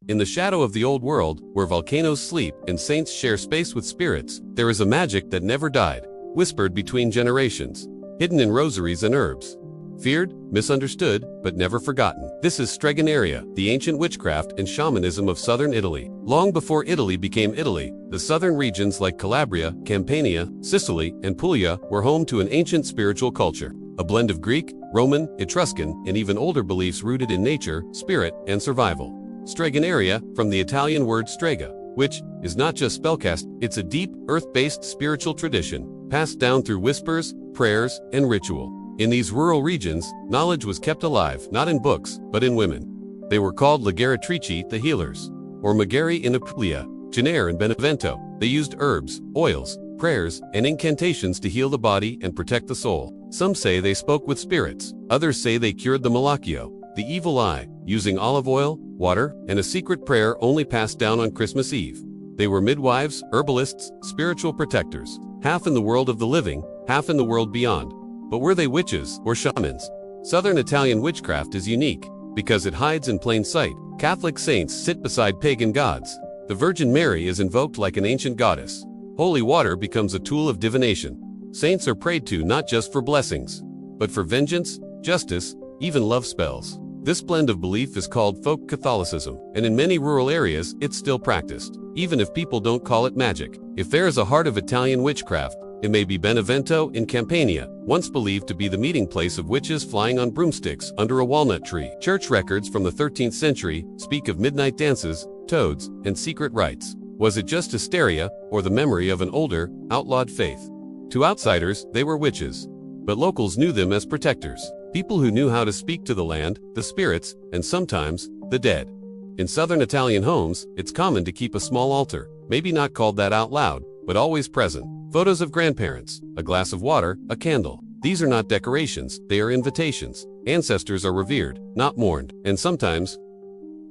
In the shadow of the old world, where volcanoes sleep and saints share space with spirits, there is a magic that never died, whispered between generations, hidden in rosaries and herbs. Feared, misunderstood, but never forgotten. This is Stregoneria, the ancient witchcraft and shamanism of southern Italy. Long before Italy became Italy, the southern regions like Calabria, Campania, Sicily, and Puglia were home to an ancient spiritual culture. A blend of Greek, Roman, Etruscan, and even older beliefs rooted in nature, spirit, and survival. Stregoneria, from the Italian word strega, which is not just spellcast, it's a deep, earth-based spiritual tradition, passed down through whispers, prayers, and ritual. In these rural regions, knowledge was kept alive, not in books, but in women. They were called Ligeratrici, the healers, or Magari in Apulia, Genere and Benevento. They used herbs, oils, prayers, and incantations to heal the body and protect the soul. Some say they spoke with spirits, others say they cured the malacchio, the evil eye, using olive oil, water, and a secret prayer only passed down on Christmas Eve. They were midwives, herbalists, spiritual protectors, half in the world of the living, half in the world beyond. But were they witches or shamans? Southern Italian witchcraft is unique because it hides in plain sight. Catholic saints sit beside pagan gods. The Virgin Mary is invoked like an ancient goddess. Holy water becomes a tool of divination. Saints are prayed to not just for blessings, but for vengeance, justice, even love spells. This blend of belief is called folk Catholicism, and in many rural areas, it's still practiced, even if people don't call it magic. If there is a heart of Italian witchcraft, it may be Benevento in Campania, once believed to be the meeting place of witches flying on broomsticks under a walnut tree. Church records from the 13th century speak of midnight dances, toads, and secret rites. Was it just hysteria, or the memory of an older, outlawed faith? To outsiders, they were witches, but locals knew them as protectors. People who knew how to speak to the land, the spirits, and sometimes, the dead. In southern Italian homes, it's common to keep a small altar, maybe not called that out loud, but always present. Photos of grandparents, a glass of water, a candle. These are not decorations, they are invitations. Ancestors are revered, not mourned, and sometimes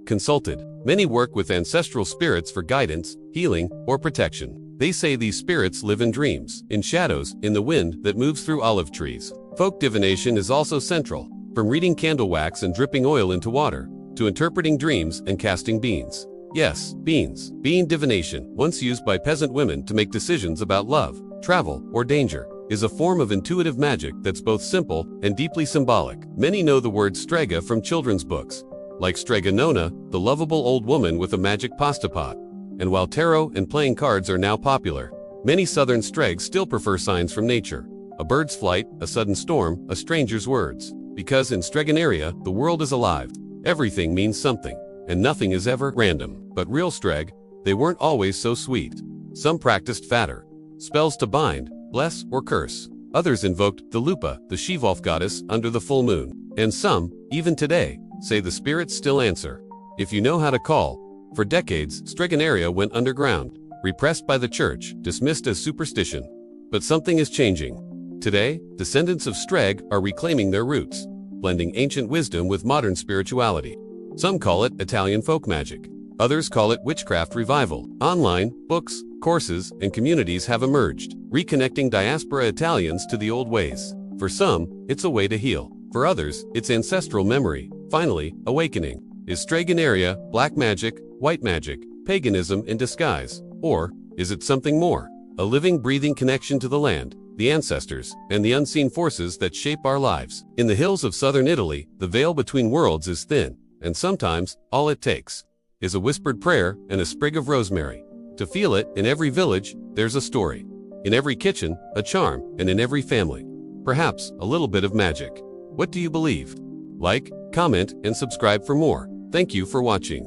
consulted. Many work with ancestral spirits for guidance, healing, or protection. They say these spirits live in dreams, in shadows, in the wind that moves through olive trees. Folk divination is also central, from reading candle wax and dripping oil into water, to interpreting dreams and casting beans. Yes, beans. Bean divination, once used by peasant women to make decisions about love, travel, or danger, is a form of intuitive magic that's both simple and deeply symbolic. Many know the word strega from children's books, like Strega Nonna, the lovable old woman with a magic pasta pot. And while tarot and playing cards are now popular, many southern stregs still prefer signs from nature. A bird's flight, a sudden storm, a stranger's words. Because in Stregoneria, the world is alive. Everything means something, and nothing is ever random. But real streg, they weren't always so sweet. Some practiced fatter spells to bind, bless, or curse. Others invoked the lupa, the she-wolf goddess, under the full moon. And some, even today, say the spirits still answer, if you know how to call. For decades, Stregoneria went underground, repressed by the church, dismissed as superstition. But something is changing. Today, descendants of Streg are reclaiming their roots, blending ancient wisdom with modern spirituality. Some call it Italian folk magic. Others call it witchcraft revival. Online, books, courses, and communities have emerged, reconnecting diaspora Italians to the old ways. For some, it's a way to heal. For others, it's ancestral memory. Finally, awakening. Is Stregoneria black magic, white magic, paganism in disguise? Or is it something more? A living, breathing connection to the land, the ancestors, and the unseen forces that shape our lives. In the hills of southern Italy, the veil between worlds is thin, and sometimes, all it takes is a whispered prayer and a sprig of rosemary. To feel it, in every village, there's a story. In every kitchen, a charm, and in every family, perhaps a little bit of magic. What do you believe? Like, comment, and subscribe for more. Thank you for watching.